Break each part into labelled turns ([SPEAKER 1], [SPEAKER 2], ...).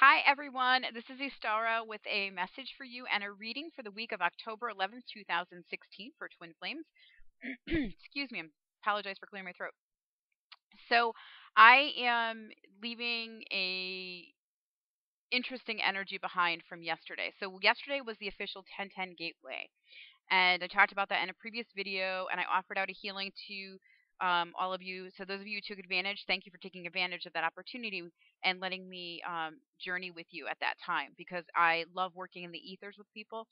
[SPEAKER 1] Hi, everyone. This is EstaRa with a message for you and a reading for the week of October 11th, 2016 for Twin Flames. Excuse me. I apologize for clearing my throat. So, I am leaving a interesting energy behind from yesterday. So, yesterday was the official 1010 gateway, and I talked about that in a previous video, and I offered out a healing to all of you. So those of you who took advantage, thank you for taking advantage of that opportunity and letting me journey with you at that time, because I love working in the ethers with people,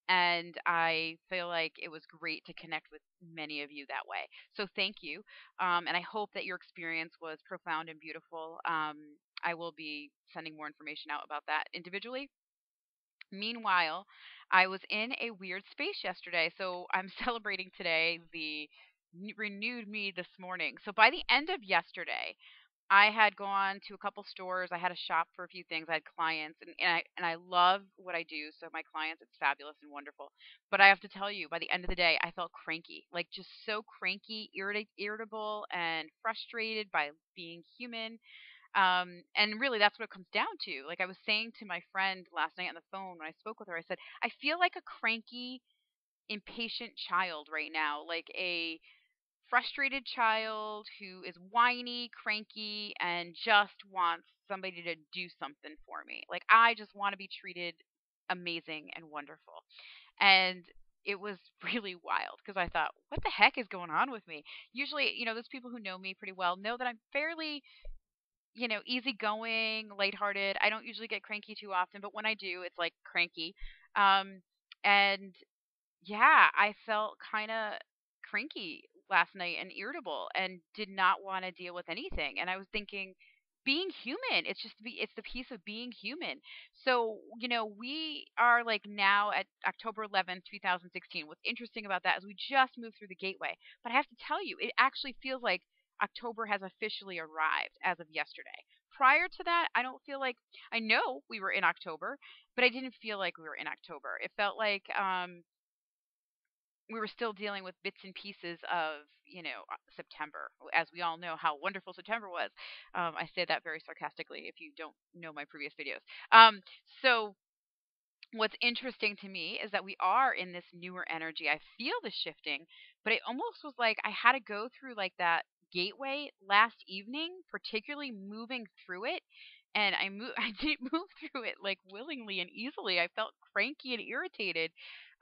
[SPEAKER 1] and I feel like it was great to connect with many of you that way. So thank you, and I hope that your experience was profound and beautiful. I will be sending more information out about that individually. Meanwhile, I was in a weird space yesterday, so I'm celebrating today the renewed me this morning. So by the end of yesterday, I had gone to a couple stores. I had a shop for a few things. I had clients, and I love what I do. So my clients, it's fabulous and wonderful. But I have to tell you, by the end of the day, I felt cranky, like just so cranky, irritable, and frustrated by being human. And really, that's what it comes down to. Like I was saying to my friend last night on the phone when I spoke with her, I said, I feel like a cranky, impatient child right now, like a frustrated child who is whiny, cranky, and just wants somebody to do something for me. Like I just want to be treated amazing and wonderful. And it was really wild because I thought, what the heck is going on with me? Usually, those people who know me pretty well know that I'm fairly easygoing, lighthearted. I don't usually get cranky too often, but when I do, it's like cranky. Um, and yeah, I felt kind of cranky last night and irritable and did not want to deal with anything. And I was thinking, being human, it's the piece of being human. So, we are like now at October 11th, 2016. What's interesting about that is we just moved through the gateway. But I have to tell you, it actually feels like October has officially arrived as of yesterday. Prior to that, I don't feel like I know we were in October, but I didn't feel like we were in October. It felt like we were still dealing with bits and pieces of, September. As we all know how wonderful September was. I say that very sarcastically if you don't know my previous videos. So what's interesting to me is that we are in this newer energy. I feel the shifting, but it almost was like I had to go through like that gateway last evening, particularly moving through it. And I didn't move through it like willingly and easily. I felt cranky and irritated.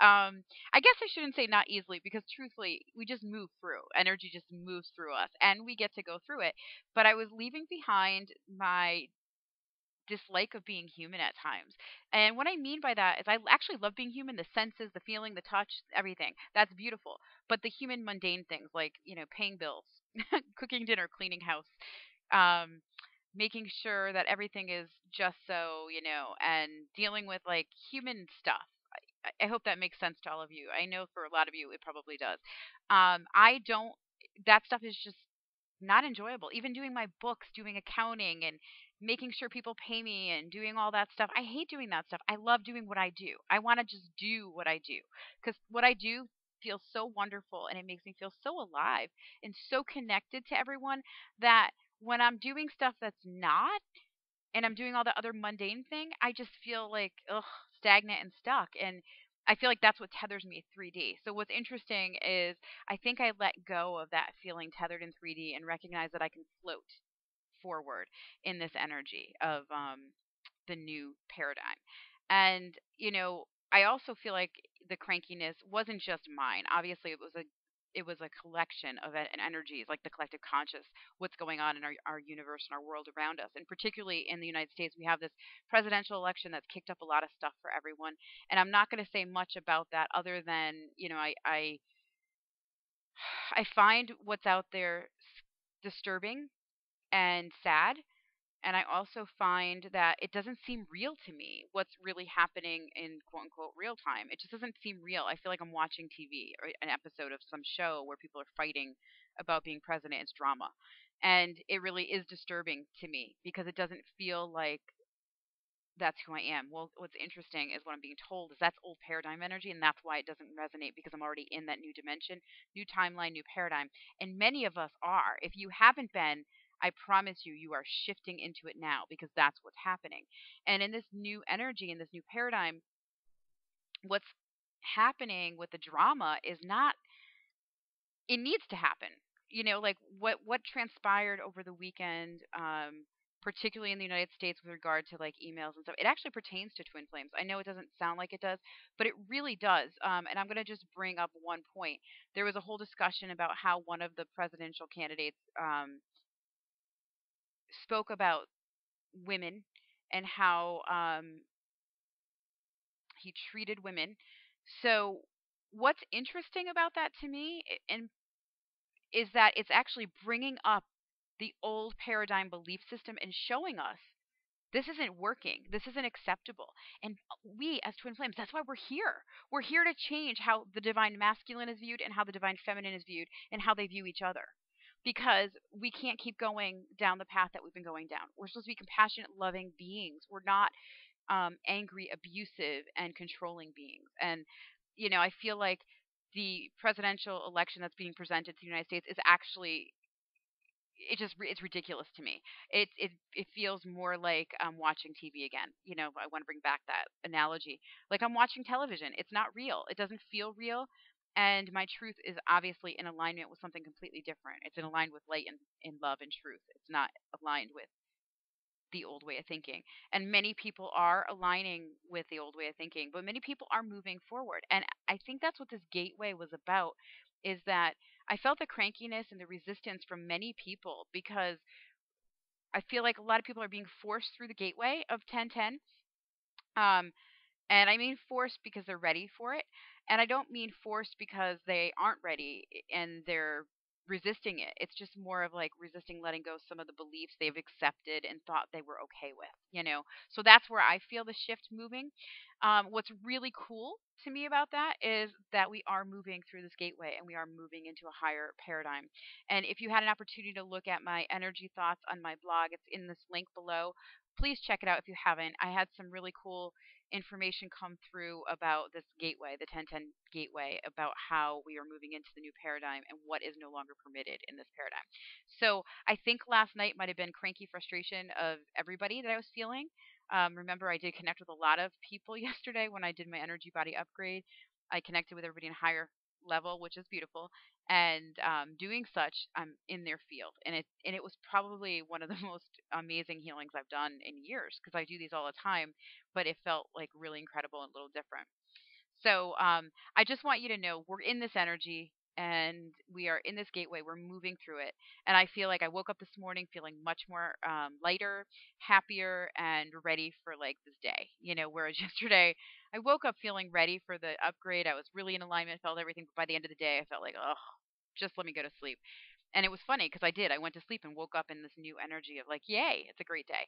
[SPEAKER 1] I guess I shouldn't say not easily, because truthfully, we just move through. Energy just moves through us and we get to go through it. But I was leaving behind my dislike of being human at times. And what I mean by that is I actually love being human, the senses, the feeling, the touch, everything. That's beautiful. But the human mundane things like, paying bills, cooking dinner, cleaning house, um, making sure that everything is just so, and dealing with like human stuff. I hope that makes sense to all of you. I know for a lot of you it probably does. I don't, that stuff is just not enjoyable. Even doing my books, doing accounting, and making sure people pay me and doing all that stuff. I hate doing that stuff. I love doing what I do. I want to just do what I do, because what I do feels so wonderful and it makes me feel so alive and so connected to everyone that when I'm doing stuff that's not, and I'm doing all the other mundane thing, I just feel like stagnant and stuck. And I feel like that's what tethers me 3D. So what's interesting is I think I let go of that feeling tethered in 3D and recognize that I can float forward in this energy of the new paradigm. And I also feel like the crankiness wasn't just mine. Obviously, it was a collection of energies, like the collective conscious, what's going on in our universe and our world around us. And particularly in the United States, we have this presidential election that's kicked up a lot of stuff for everyone. And I'm not going to say much about that other than, I find what's out there disturbing and sad, and I also find that it doesn't seem real to me what's really happening in quote unquote real time. It just doesn't seem real. I feel like I'm watching TV or an episode of some show where people are fighting about being president. It's drama. And it really is disturbing to me because it doesn't feel like that's who I am. Well, what's interesting is what I'm being told is that's old paradigm energy, and that's why it doesn't resonate, because I'm already in that new dimension, new timeline, new paradigm. And many of us are. If you haven't been, I promise you, you are shifting into it now because that's what's happening. And in this new energy, in this new paradigm, what's happening with the drama is not, it needs to happen. Like what transpired over the weekend, particularly in the United States with regard to like emails and stuff. It actually pertains to twin flames. I know it doesn't sound like it does, but it really does. And I'm going to just bring up one point. There was a whole discussion about how one of the presidential candidates spoke about women and how he treated women. So what's interesting about that to me, and is that it's actually bringing up the old paradigm belief system and showing us this isn't working. This isn't acceptable. And we, as twin flames, that's why we're here. We're here to change how the divine masculine is viewed and how the divine feminine is viewed and how they view each other. Because we can't keep going down the path that we've been going down. We're supposed to be compassionate, loving beings. We're not angry, abusive, and controlling beings. And, I feel like the presidential election that's being presented to the United States is actually, it's ridiculous to me. It feels more like I'm watching TV again. I want to bring back that analogy. Like I'm watching television. It's not real. It doesn't feel real. And my truth is obviously in alignment with something completely different. It's in aligned with light and in love and truth. It's not aligned with the old way of thinking. And many people are aligning with the old way of thinking, but many people are moving forward. And I think that's what this gateway was about, is that I felt the crankiness and the resistance from many people because I feel like a lot of people are being forced through the gateway of 1010. Um, and I mean forced because they're ready for it. And I don't mean forced because they aren't ready and they're resisting it. It's just more of like resisting letting go some of the beliefs they've accepted and thought they were okay with. So that's where I feel the shift moving. What's really cool to me about that is that we are moving through this gateway and we are moving into a higher paradigm. And if you had an opportunity to look at my energy thoughts on my blog, it's in this link below. Please check it out if you haven't. I had some really cool information come through about this gateway, the 1010 gateway, about how we are moving into the new paradigm and what is no longer permitted in this paradigm. So I think last night might have been cranky frustration of everybody that I was feeling. Remember, I did connect with a lot of people yesterday when I did my energy body upgrade. I connected with everybody in higher level, which is beautiful. And doing such, I'm in their field, and it was probably one of the most amazing healings I've done in years because I do these all the time, but it felt like really incredible and a little different. So I just want you to know we're in this energy and we are in this gateway. We're moving through it. And I feel like I woke up this morning feeling much more lighter, happier, and ready for like this day. Whereas yesterday I woke up feeling ready for the upgrade. I was really in alignment, felt everything. But by the end of the day, I felt like, oh, just let me go to sleep. And it was funny because I did. I went to sleep and woke up in this new energy of like, yay, it's a great day.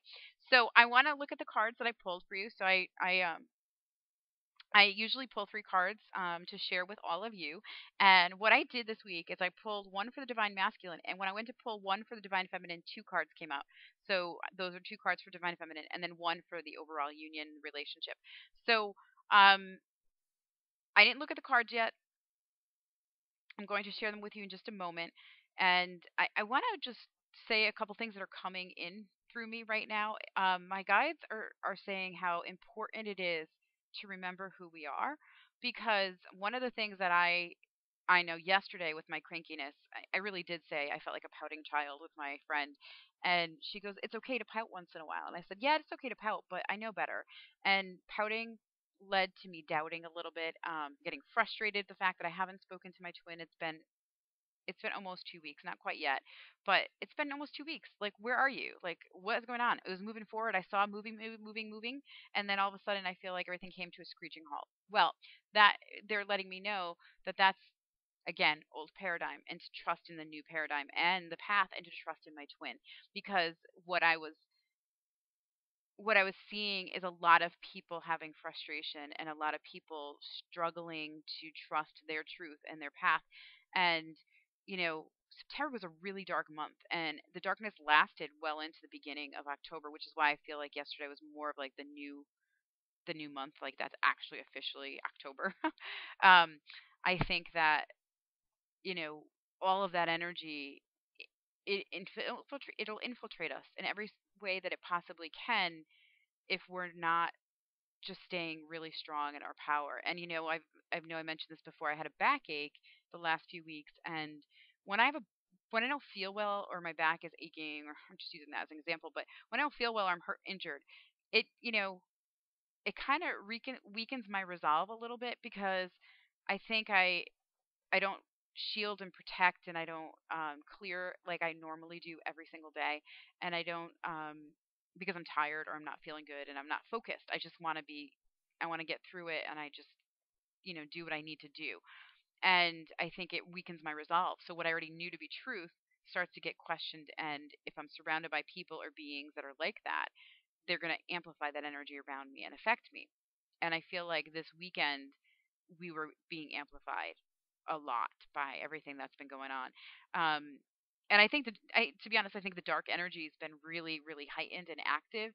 [SPEAKER 1] So I want to look at the cards that I pulled for you. So I usually pull three cards to share with all of you. And what I did this week is I pulled one for the divine masculine. And when I went to pull one for the divine feminine, two cards came out. So those are two cards for divine feminine and then one for the overall union relationship. So I didn't look at the cards yet. I'm going to share them with you in just a moment. And I want to just say a couple things that are coming in through me right now. My guides are saying how important it is to remember who we are, because one of the things that I know yesterday with my crankiness, I really did say I felt like a pouting child with my friend. And she goes, "It's okay to pout once in a while." And I said, "Yeah, it's okay to pout, but I know better." And pouting led to me doubting a little bit, getting frustrated the fact that I haven't spoken to my twin. It's been almost 2 weeks, not quite yet, but it's been almost 2 weeks. Like, where are you? Like, what is going on? It was moving forward. I saw moving, moving, moving, and then all of a sudden, I feel like everything came to a screeching halt. Well, that they're letting me know that that's again old paradigm, and to trust in the new paradigm and the path, and to trust in my twin, because what I was seeing is a lot of people having frustration and a lot of people struggling to trust their truth and their path. And, September was a really dark month, and the darkness lasted well into the beginning of October, which is why I feel like yesterday was more of like the new month, like that's actually officially October. I think that, you know, all of that energy. it'll infiltrate us in every way that it possibly can if we're not just staying really strong in our power. And I know I mentioned this before. I had a backache the last few weeks, and when I have a when I don't feel well or my back is aching, or I'm just using that as an example, but when I don't feel well or I'm hurt, injured, it it kind of weakens my resolve a little bit because I think I don't shield and protect, and I don't clear like I normally do every single day, and I don't because I'm tired or I'm not feeling good and I'm not focused. I want to get through it, and I just do what I need to do. And I think it weakens my resolve. So what I already knew to be truth starts to get questioned, and if I'm surrounded by people or beings that are like that, they're going to amplify that energy around me and affect me. And I feel like this weekend we were being amplified a lot by everything that's been going on. Um, and I think to be honest, I think the dark energy has been really, really heightened and active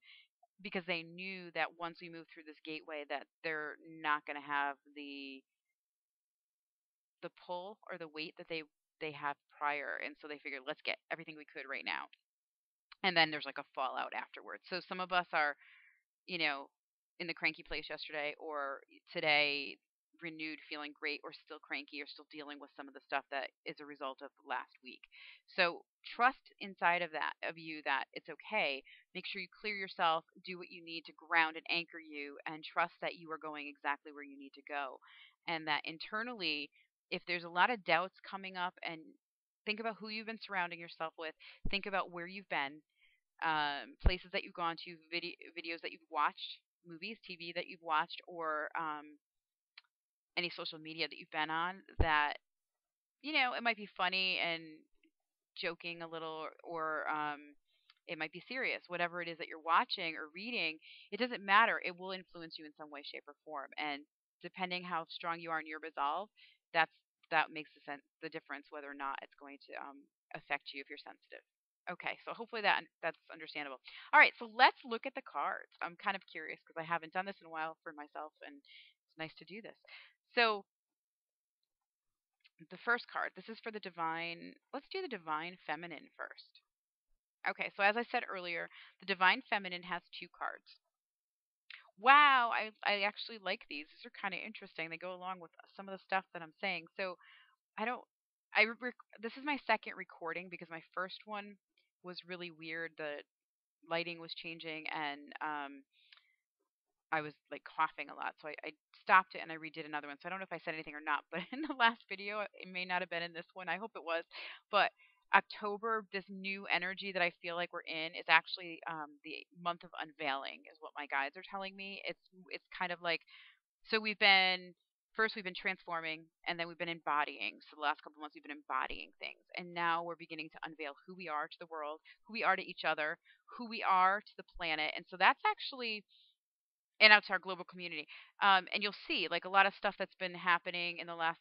[SPEAKER 1] because they knew that once we move through this gateway, that they're not going to have the pull or the weight that they have prior, and so they figured let's get everything we could right now, and then there's like a fallout afterwards. So some of us are you know, in the cranky place yesterday or today renewed feeling great or still cranky or still dealing with some of the stuff that is a result of last week. So trust inside of you that it's okay. Make sure you clear yourself, do what you need to ground and anchor you, and trust that you are going exactly where you need to go. And that internally, if there's a lot of doubts coming up, and think about who you've been surrounding yourself with, think about where you've been, places that you've gone to, videos that you've watched, movies, TV that you've watched, or any social media that you've been on that, it might be funny and joking a little, or it might be serious. Whatever it is that you're watching or reading, it doesn't matter. It will influence you in some way, shape, or form. And depending how strong you are in your resolve, that's that makes the difference whether or not it's going to affect you if you're sensitive. Okay, so hopefully that's understandable. All right, so let's look at the cards. I'm kind of curious because I haven't done this in a while for myself, and it's nice to do this. So the first card, this is for the divine. Let's do the divine feminine first. Okay, so as I said earlier, the divine feminine has two cards. Wow, I actually like these. These are kind of interesting. They go along with some of the stuff that I'm saying. So I don't. This is my second recording because my first one was really weird. The lighting was changing, and I was like coughing a lot. So I stopped it and I redid another one. So I don't know if I said anything or not, but in the last video, it may not have been in this one. I hope it was. But October, this new energy that I feel like we're in is actually the month of unveiling, is what my guides are telling me. It's kind of like, so we've been transforming, and then we've been embodying. So the last couple of months we've been embodying things, and now we're beginning to unveil who we are to the world, who we are to each other, who we are to the planet. And so that's actually, and out to our global community. And you'll see like a lot of stuff that's been happening in the last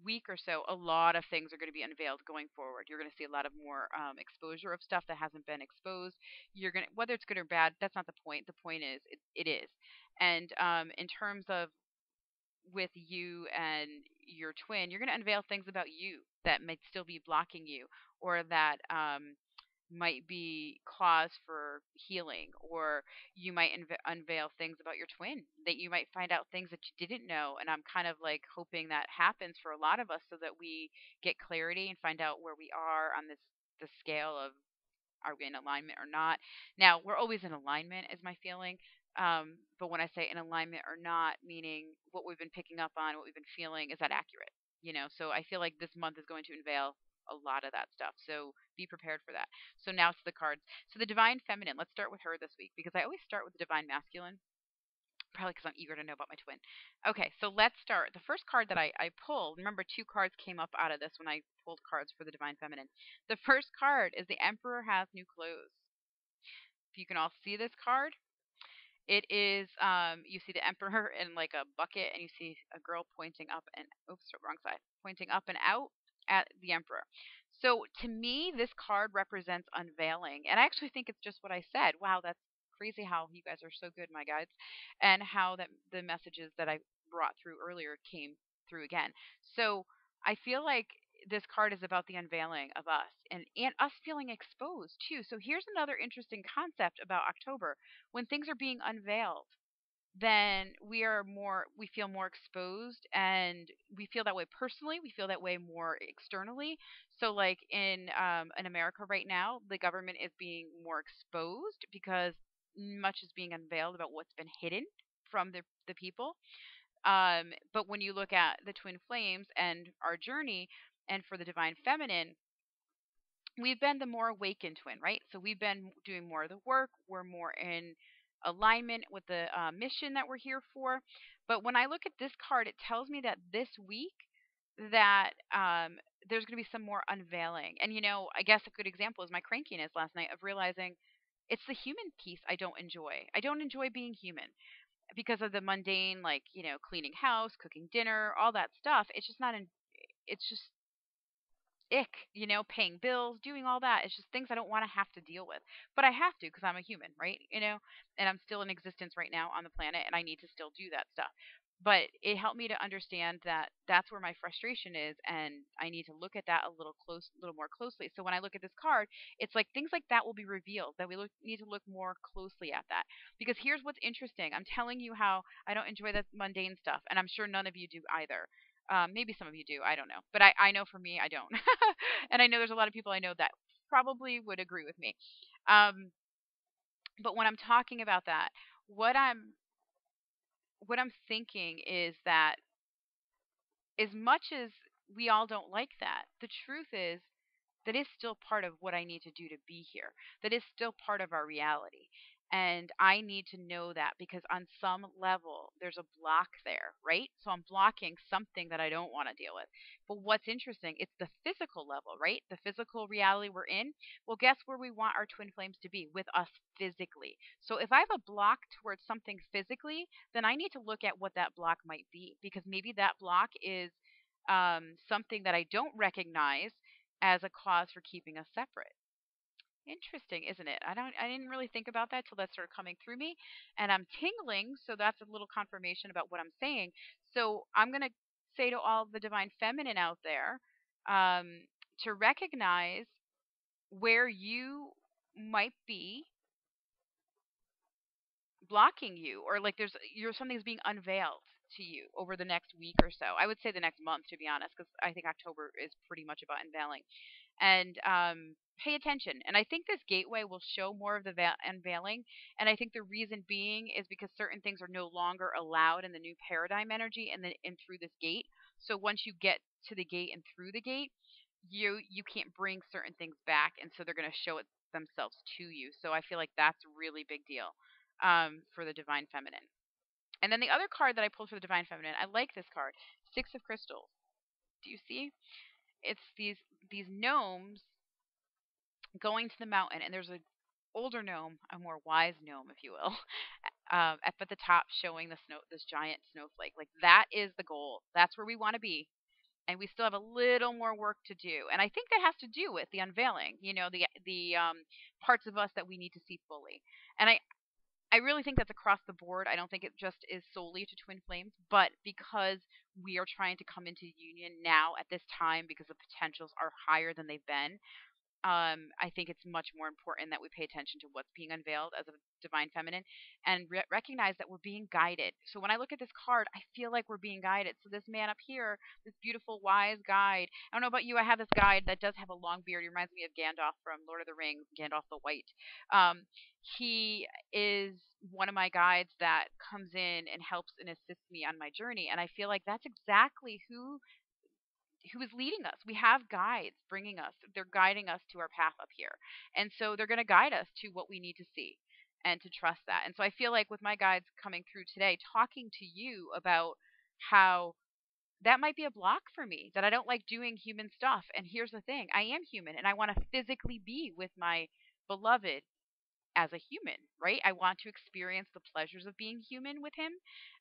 [SPEAKER 1] week or so. A lot of things are going to be unveiled going forward. You're going to see a lot of more exposure of stuff that hasn't been exposed. You're going to, whether it's good or bad, that's not the point. The point is it is. And in terms of with you and your twin, you're going to unveil things about you that might still be blocking you, or that might be cause for healing, or you might unveil things about your twin that you might find out things that you didn't know. And I'm kind of like hoping that happens for a lot of us so that we get clarity and find out where we are on this the scale of, are we in alignment or not? Now, we're always in alignment, is my feeling. But when I say in alignment or not, meaning what we've been picking up on, what we've been feeling, is that accurate? So I feel like this month is going to unveil a lot of that stuff. So be prepared for that. So now to the cards. So the divine feminine, let's start with her this week because I always start with the divine masculine, probably because I'm eager to know about my twin. Okay, so let's start. The first card that I pulled, remember two cards came up out of this when I pulled cards for the divine feminine. The first card is the Emperor has new clothes. If you can all see this card, it is you see the Emperor in like a bucket, and you see a girl pointing up and, oops, wrong side, pointing up and out at the Emperor. So to me, this card represents unveiling, and I actually think it's just what I said. Wow, that's crazy how you guys are so good, my guides, and how that the messages that I brought through earlier came through again. So I feel like this card is about the unveiling of us and us feeling exposed too. So here's another interesting concept about October. When things are being unveiled, then we feel more exposed, and we feel that way personally, we feel that way more externally. So like in America right now, the government is being more exposed because much is being unveiled about what's been hidden from the people. But when you look at the twin flames and our journey, and for the divine feminine, we've been the more awakened twin, right? So we've been doing more of the work. We're more in alignment with the mission that we're here for. But when I look at this card, it tells me that this week that there's going to be some more unveiling. And I guess a good example is my crankiness last night of realizing it's the human piece I don't enjoy. I don't enjoy being human because of the mundane, like cleaning house, cooking dinner, all that stuff. It's just not in. It's just ick, paying bills, doing all that. It's just things I don't want to have to deal with. But I have to because I'm a human, right? And I'm still in existence right now on the planet and I need to still do that stuff. But it helped me to understand that that's where my frustration is, and I need to look at that a little more closely. So when I look at this card, it's like things like that will be revealed. That need to look more closely at that, because here's what's interesting. I'm telling you how I don't enjoy the mundane stuff, and I'm sure none of you do either. Maybe some of you do. I don't know. But I know for me, I don't. And I know there's a lot of people I know that probably would agree with me. Um, but when I'm talking about that, what I'm what I'm thinking is that as much as we all don't like that, the truth is that is still part of what I need to do to be here. That is still part of our reality. And I need to know that because on some level, there's a block there, right? So I'm blocking something that I don't want to deal with. But what's interesting, it's the physical level, right? The physical reality we're in. Well, guess where we want our twin flames to be? With us physically. So if I have a block towards something physically, then I need to look at what that block might be, because maybe that block is something that I don't recognize as a cause for keeping us separate. Interesting, isn't it? I didn't really think about that till that started coming through me, and I'm tingling, so that's a little confirmation about what I'm saying. So I'm going to say to all the divine feminine out there, um, to recognize where you might be blocking you, or like something's being unveiled to you over the next week or so. I would say the next month, to be honest, because I think October is pretty much about unveiling. And pay attention. And I think this gateway will show more of the unveiling. And I think the reason being is because certain things are no longer allowed in the new paradigm energy and through this gate. So once you get to the gate and through the gate, you can't bring certain things back, and so they're going to show it themselves to you. So I feel like that's a really big deal for the divine feminine. And then the other card that I pulled for the divine feminine, I like this card, Six of Crystals. Do you see? It's these gnomes going to the mountain, and there's a older gnome, a more wise gnome, if you will, up at the top, showing this giant snowflake. Like that is the goal. That's where we want to be, and we still have a little more work to do. And I think that has to do with the unveiling. The parts of us that we need to see fully. And I really think that's across the board. I don't think it just is solely to twin flames, but because we are trying to come into union now at this time because the potentials are higher than they've been, I think it's much more important that we pay attention to what's being unveiled as a divine feminine, and recognize that we're being guided. So when I look at this card, I feel like we're being guided. So this man up here, this beautiful wise guide. I don't know about you. I have this guide that does have a long beard. He reminds me of Gandalf from Lord of the Rings, Gandalf the White. He is one of my guides that comes in and helps and assists me on my journey, and I feel like that's exactly who is leading us. We have guides bringing us. They're guiding us to our path up here. And so they're going to guide us to what we need to see and to trust that. And so I feel like with my guides coming through today, talking to you about how that might be a block for me, that I don't like doing human stuff. And here's the thing, I am human and I want to physically be with my beloved as a human, right? I want to experience the pleasures of being human with him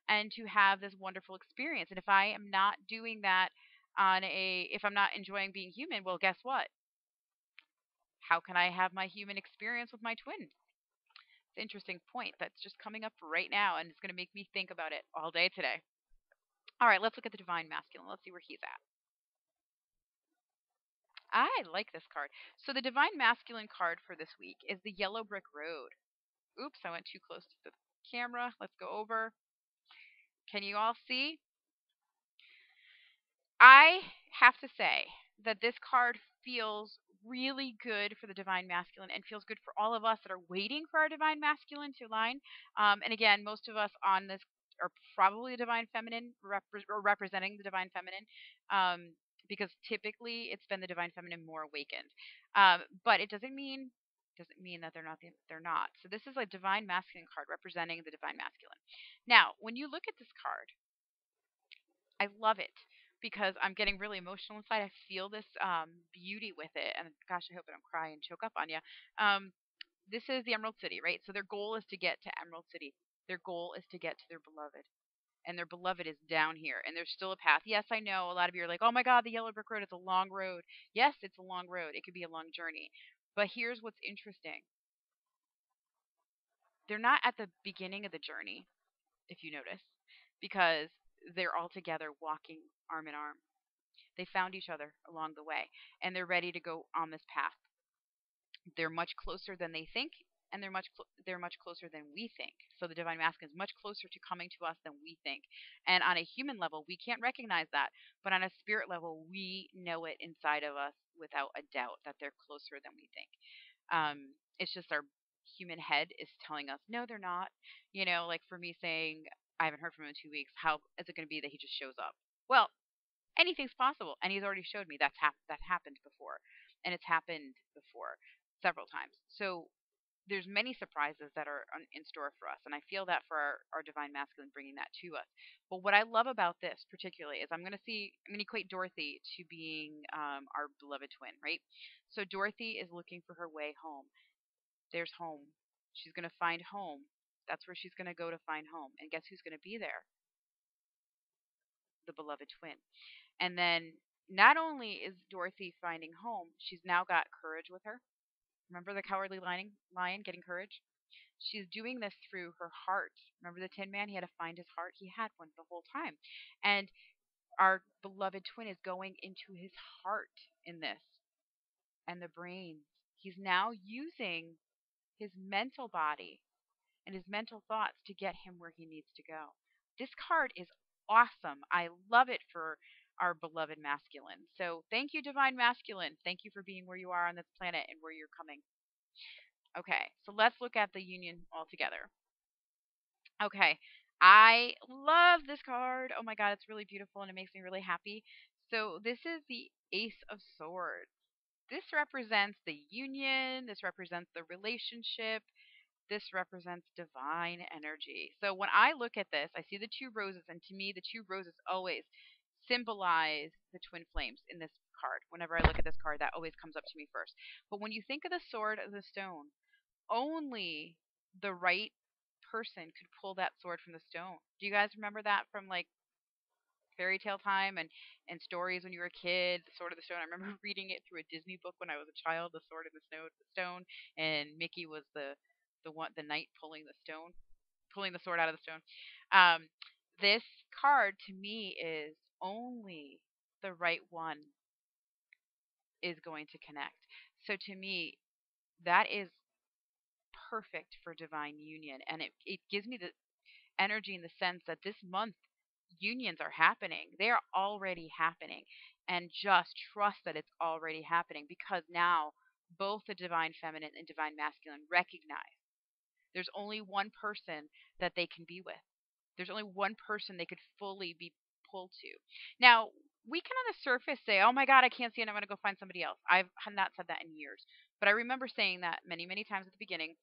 [SPEAKER 1] and to have this wonderful experience. And if I am not doing that if I'm not enjoying being human, well, guess what? How can I have my human experience with my twin? It's an interesting point that's just coming up right now, and it's going to make me think about it all day today. All right, let's look at the divine masculine. Let's see where he's at. I like this card. So the Divine Masculine card for this week is the Yellow Brick Road. Oops, I went too close to the camera. Let's go over. Can you all see? I have to say that this card feels really good for the divine masculine and feels good for all of us that are waiting for our divine masculine to align. And again, most of us on this are probably the divine feminine or representing the divine feminine, because typically it's been the divine feminine more awakened. But it doesn't mean that they're not. So this is a divine masculine card representing the divine masculine. Now, when you look at this card, I love it because I'm getting really emotional inside. I feel this beauty with it, and gosh, I hope I don't cry and choke up on you. This is the Emerald City, right? So their goal is to get to Emerald City. Their goal is to get to their beloved, and their beloved is down here, and there's still a path. Yes, I know a lot of you are like, "Oh my God, the Yellow Brick Road is a long road." Yes, it's a long road. It could be a long journey, but here's what's interesting: they're not at the beginning of the journey, if you notice, because they're all together walking arm in arm. They found each other along the way, and they're ready to go on this path. They're much closer than they think, and they're much closer than we think. So the divine masculine is much closer to coming to us than we think. And on a human level, we can't recognize that, but on a spirit level, we know it inside of us without a doubt that they're closer than we think. It's just our human head is telling us, no, they're not. Like for me saying, I haven't heard from him in 2 weeks. How is it going to be that he just shows up? Well, anything's possible, and he's already showed me that happened before, and it's happened before several times. So there's many surprises that are in store for us, and I feel that for our divine masculine bringing that to us. But what I love about this particularly is I'm going to equate Dorothy to being our beloved twin, right? So Dorothy is looking for her way home. There's home. She's going to find home. That's where she's going to go to find home, and guess who's going to be there? The beloved twin. And then not only is Dorothy finding home, she's now got courage with her. Remember the cowardly lion getting courage? She's doing this through her heart. Remember the Tin Man? He had to find his heart. He had one the whole time. And our beloved twin is going into his heart in this and the brains. He's now using his mental body and his mental thoughts to get him where he needs to go. This card is awesome. I love it for our beloved masculine. So thank you, divine masculine. Thank you for being where you are on this planet and where you're coming. Okay, so let's look at the union all together. Okay, I love this card. Oh my God, it's really beautiful and it makes me really happy. So this is the Ace of Swords. This represents the union. This represents the relationship. This represents divine energy. So when I look at this, I see the two roses, and to me, the two roses always symbolize the twin flames in this card. Whenever I look at this card, that always comes up to me first. But when you think of the sword of the stone, only the right person could pull that sword from the stone. Do you guys remember that from like fairy tale time and stories when you were a kid? The Sword of the Stone. I remember reading it through a Disney book when I was a child. The Sword of the Stone, and Mickey was the knight pulling the stone, pulling the sword out of the stone. This card to me is only the right one is going to connect. So to me, that is perfect for divine union, and it gives me the energy in the sense that this month unions are happening. They are already happening. And just trust that it's already happening because now both the divine feminine and divine masculine recognize there's only one person that they can be with. There's only one person they could fully be pulled to. Now, we can on the surface say, oh my God, I can't see it. I'm going to go find somebody else. I've not said that in years. But I remember saying that many, many times at the beginning.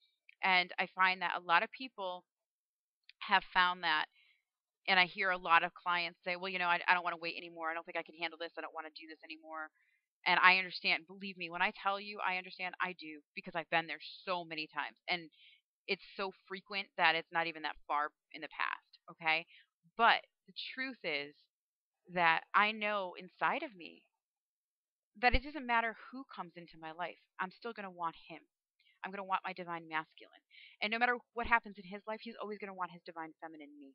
[SPEAKER 1] And I find that a lot of people have found that, and I hear a lot of clients say, well, I don't want to wait anymore. I don't think I can handle this. I don't want to do this anymore. And I understand. Believe me, when I tell you I understand, I do because I've been there so many times. And it's so frequent that it's not even that far in the past. Okay. But the truth is that I know inside of me that it doesn't matter who comes into my life. I'm still going to want him. I'm going to want my divine masculine. And no matter what happens in his life, he's always going to want his divine feminine in me.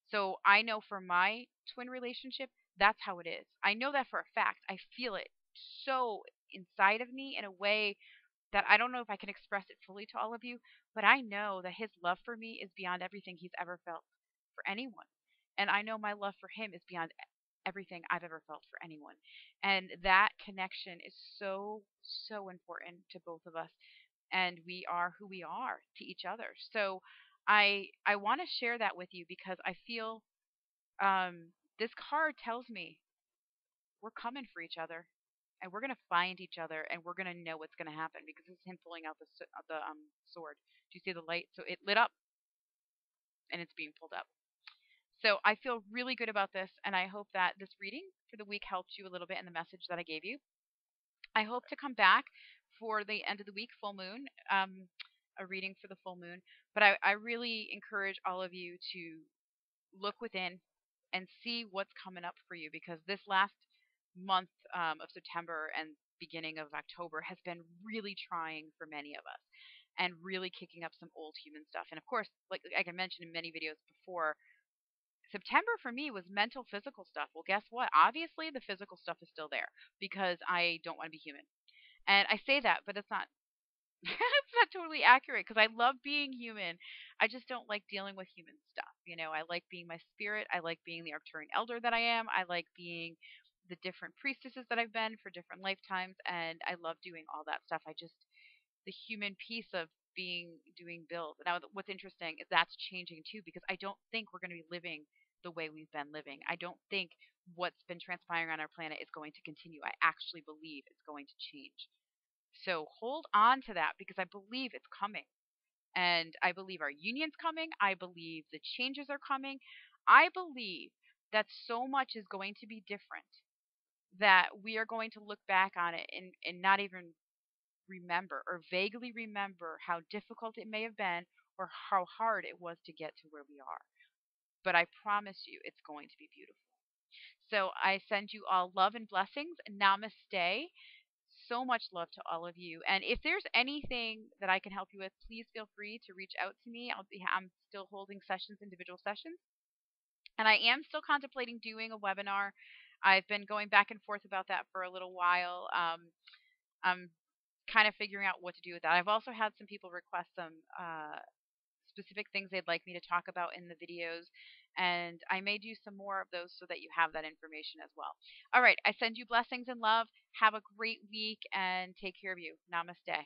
[SPEAKER 1] So I know for my twin relationship, that's how it is. I know that for a fact. I feel it so inside of me in a way that I don't know if I can express it fully to all of you, but I know that his love for me is beyond everything he's ever felt for anyone. And I know my love for him is beyond everything I've ever felt for anyone. And that connection is so, so important to both of us. And we are who we are to each other. So I want to share that with you because I feel this card tells me we're coming for each other and we're going to find each other and we're going to know what's going to happen because this is him pulling out the sword. Do you see the light? So it lit up and it's being pulled up. So I feel really good about this, and I hope that this reading for the week helped you a little bit in the message that I gave you. I hope to come back for the end of the week full moon, a reading for the full moon. But I really encourage all of you to look within and see what's coming up for you because this last month of September and beginning of October has been really trying for many of us and really kicking up some old human stuff. And of course, like I mentioned in many videos before, September for me was mental physical stuff. Well, guess what? Obviously, the physical stuff is still there because I don't want to be human. And I say that, but it's not it's not totally accurate because I love being human. I just don't like dealing with human stuff. I like being my spirit. I like being the Arcturian elder that I am. I like being the different priestesses that I've been for different lifetimes, and I love doing all that stuff. I just the human piece of doing build. Now, what's interesting is that's changing too because I don't think we're going to be living the way we've been living. I don't think what's been transpiring on our planet is going to continue. I actually believe it's going to change. So hold on to that because I believe it's coming. And I believe our union's coming. I believe the changes are coming. I believe that so much is going to be different that we are going to look back on it and not even remember or vaguely remember how difficult it may have been or how hard it was to get to where we are. But I promise you, it's going to be beautiful. So I send you all love and blessings. Namaste. So much love to all of you. And if there's anything that I can help you with, please feel free to reach out to me. I'm still holding sessions, individual sessions. And I am still contemplating doing a webinar. I've been going back and forth about that for a little while. I'm kind of figuring out what to do with that. I've also had some people request some specific things they'd like me to talk about in the videos, and I may do some more of those so that you have that information as well. All right, I send you blessings and love. Have a great week and take care of you. Namaste.